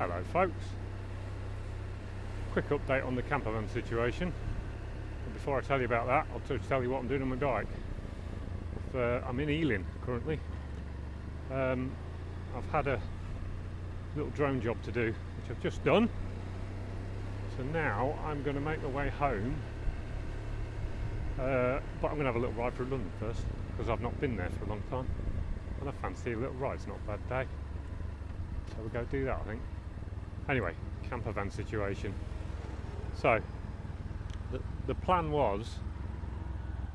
Hello folks, quick update on the campervan situation. But before I tell you about that, I'll just tell you what I'm doing on my bike. I'm in Ealing currently. I've had a little drone job to do, which I've just done. So now I'm going to make my way home, but I'm going to have a little ride through London first, because I've not been there for a long time, and I fancy a little ride. It's not a bad day, so we'll go do that, I think. Anyway, campervan situation. So the plan was,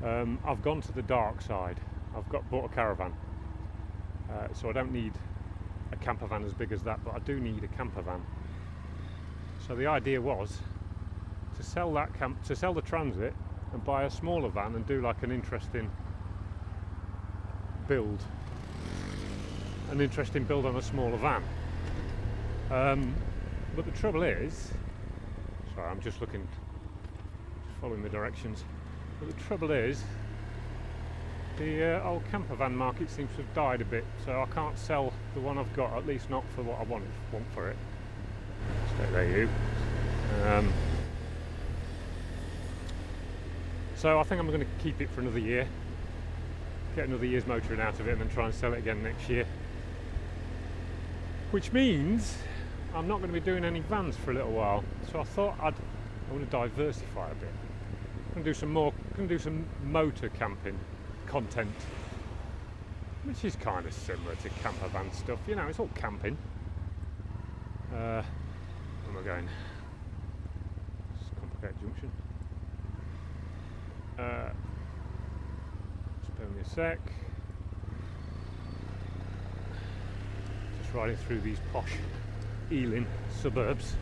I've gone to the dark side. I've bought a caravan, so I don't need a campervan as big as that, but I do need a campervan. So the idea was to sell the Transit and buy a smaller van and do like an interesting build on a smaller van. But the trouble is, sorry, I'm just following the directions. But the trouble is, the old campervan market seems to have died a bit, so I can't sell the one I've got, at least not for what I want for it. Stay there, you. So I think I'm going to keep it for another year, get another year's motoring out of it, and then try and sell it again next year. Which means I'm not going to be doing any vans for a little while. So I thought I want to diversify a bit. I'm going to do some motor camping content, which is kind of similar to campervan stuff. You know, it's all camping. Where am I going? It's a complicated junction. Just bear with me a sec. Just riding through these posh Ealing suburbs.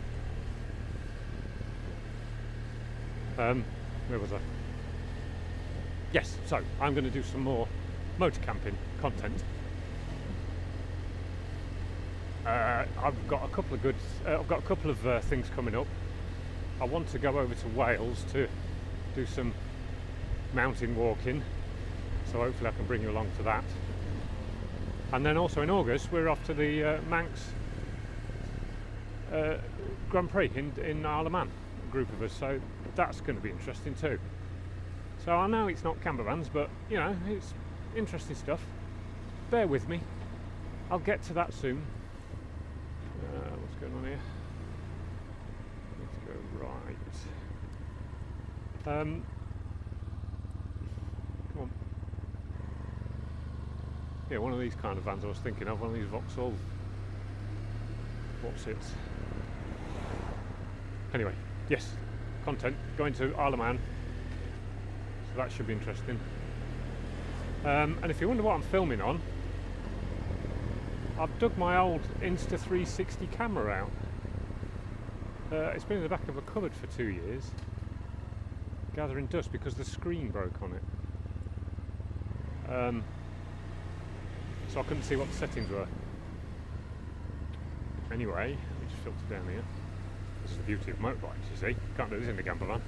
Where was I? Yes, so I'm going to do some more motor camping content. I've got a couple of things coming up. I want to go over to Wales to do some mountain walking, so hopefully I can bring you along to that. And then also in August we're off to the Manx Grand Prix in Isle of Man, a group of us, so that's going to be interesting too. So I know it's not campervans, but you know, it's interesting stuff. Bear with me, I'll get to that soon. What's going on here? Let's go right. Come on. Yeah, one of these kind of vans I was thinking of, one of these Vauxhall. What's it? Anyway, yes, content, going to Isle of Man, so that should be interesting. And if you wonder what I'm filming on, I've dug my old Insta360 camera out. It's been in the back of a cupboard for 2 years, gathering dust because the screen broke on it. So I couldn't see what the settings were. Anyway, let me just filter down here. This is the beauty of motorbikes, you see. Can't do this in the campervan.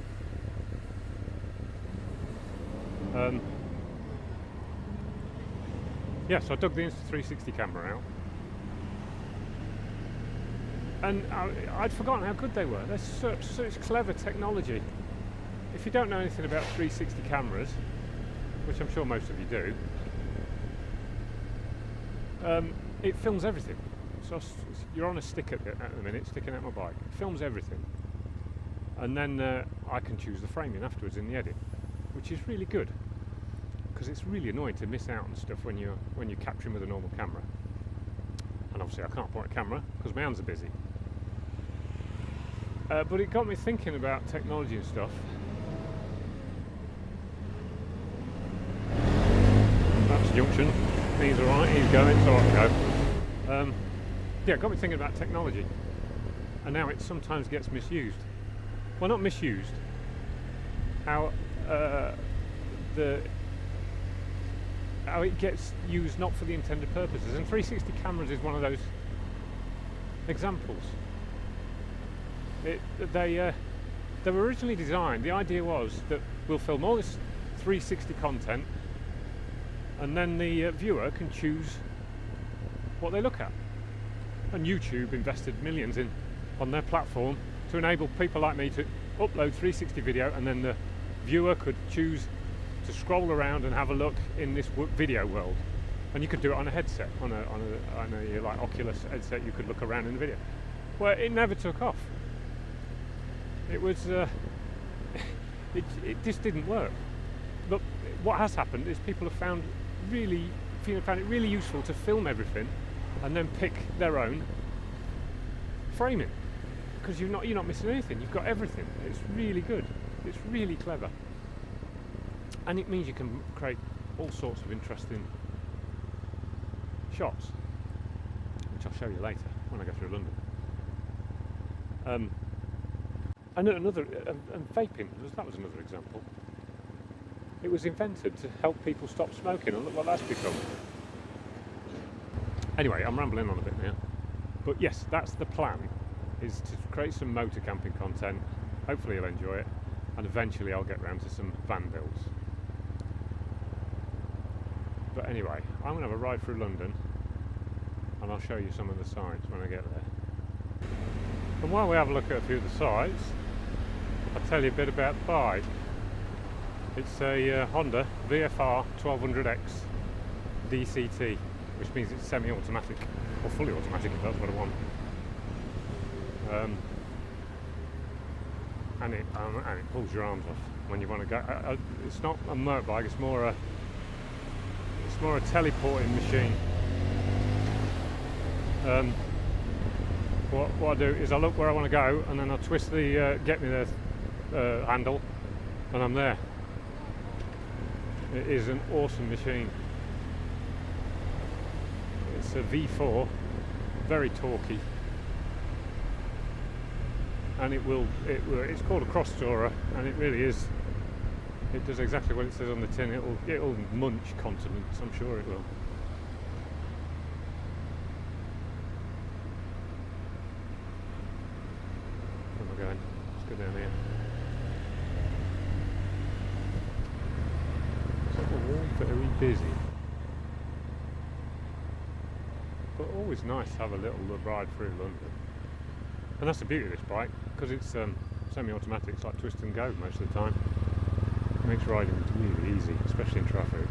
Yeah, so I dug the Insta360 camera out. And I'd forgotten how good they were. They're such clever technology. If you don't know anything about 360 cameras, which I'm sure most of you do, it films everything. So you're on a stick at the minute, sticking out my bike. It films everything, and then I can choose the framing afterwards in the edit, which is really good, because it's really annoying to miss out on stuff when you're capturing with a normal camera. And obviously I can't point a camera because my hands are busy. But it got me thinking about technology and stuff. That's junction. He's alright, he's going, so I can go. Yeah, it got me thinking about technology, and now it sometimes gets misused. Well, not misused. How it gets used not for the intended purposes, and 360 cameras is one of those examples. They were originally designed. The idea was that we'll film all this 360 content, and then the viewer can choose what they look at. And YouTube invested millions on their platform to enable people like me to upload 360 video, and then the viewer could choose to scroll around and have a look in this video world. And you could do it on a headset, on a like Oculus headset. You could look around in the video. Well, it never took off. It was it just didn't work. But what has happened is people have found it really useful to film everything and then pick their own framing, because you're not missing anything. You've got everything. It's really good. It's really clever, and it means you can create all sorts of interesting shots, which I'll show you later when I go through London. And vaping, that was another example. It was invented to help people stop smoking, and look what that's become. Anyway, I'm rambling on a bit now. But yes, that's the plan, is to create some motor camping content. Hopefully you'll enjoy it, and eventually I'll get round to some van builds. But anyway, I'm going to have a ride through London, and I'll show you some of the sights when I get there. And while we have a look at a few of the sites, I'll tell you a bit about the bike. It's a Honda VFR 1200X DCT, which means it's semi-automatic, or fully automatic if that's what I want. And it pulls your arms off when you want to go. It's not a motorbike; it's more a teleporting machine. What I do is I look where I want to go, and then I twist the get me there handle, and I'm there. It is an awesome machine. It's a V4, very torquey, and it's called a cross tourer, and it really is. It does exactly what it says on the tin. It'll munch continents, I'm sure it will. Where am I going? Let's go down here. It's all very busy, but always nice to have a little ride through London. And that's the beauty of this bike, because it's semi-automatic. It's like twist and go most of the time. It makes riding really easy, especially in traffic.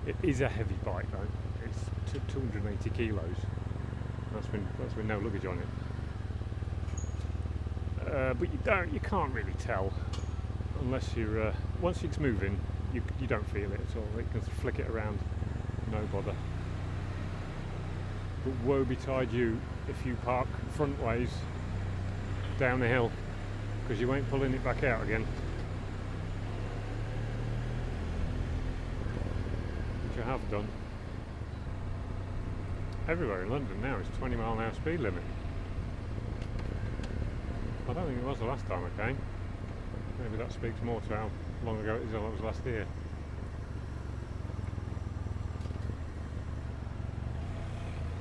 It is a heavy bike though. It's 280 kilos. That's with no luggage on it. But you can't really tell unless you're once it's moving. You don't feel it at all. It can flick it around, no bother. But woe betide you if you park front ways down the hill, because you ain't pulling it back out again. Which I have done. Everywhere in London now is 20 mile an hour speed limit. I don't think it was the last time I came. Maybe that speaks more to how long ago it is than it was last year.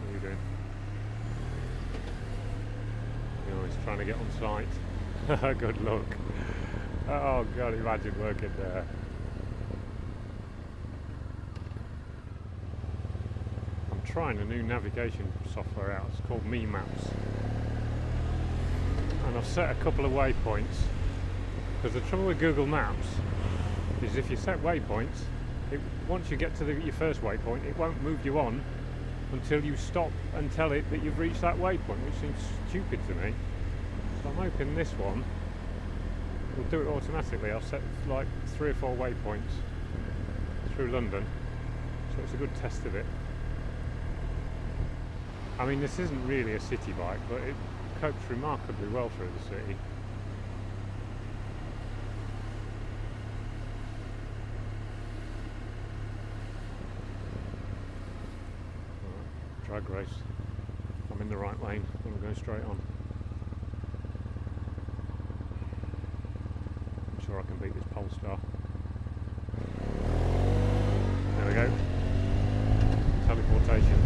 What are you doing? Oh, he's trying to get on site. Good luck. Oh God, imagine working there. I'm trying a new navigation software out. It's called Me Maps. And I've set a couple of waypoints. Because the trouble with Google Maps is if you set waypoints, once you get to your first waypoint, it won't move you on until you stop and tell it that you've reached that waypoint, which seems stupid to me. So I'm hoping this one will do it automatically. I've set like 3 or 4 waypoints through London, so it's a good test of it. I mean, this isn't really a city bike, but it copes remarkably well through the city. Drag race. I'm in the right lane and I'm going straight on. I'm sure I can beat this Polestar. There we go. Teleportation.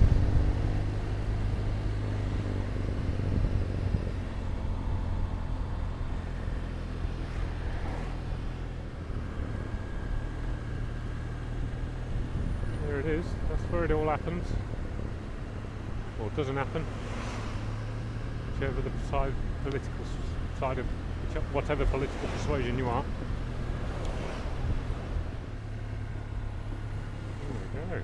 There it is. That's where it all all happens, or doesn't happen, whichever the political side of whatever political persuasion you are. There we go.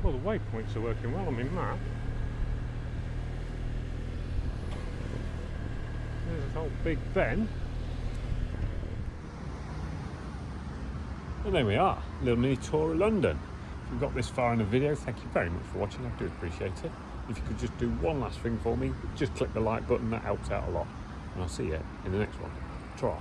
Well, the waypoints are working well on my map. There's this old Big Ben. And there we are, a little mini tour of London. If you've got this far in the video, thank you very much for watching. I do appreciate it. If you could just do one last thing for me, just click the like button, that helps out a lot. And I'll see you in the next one. Ta-ra.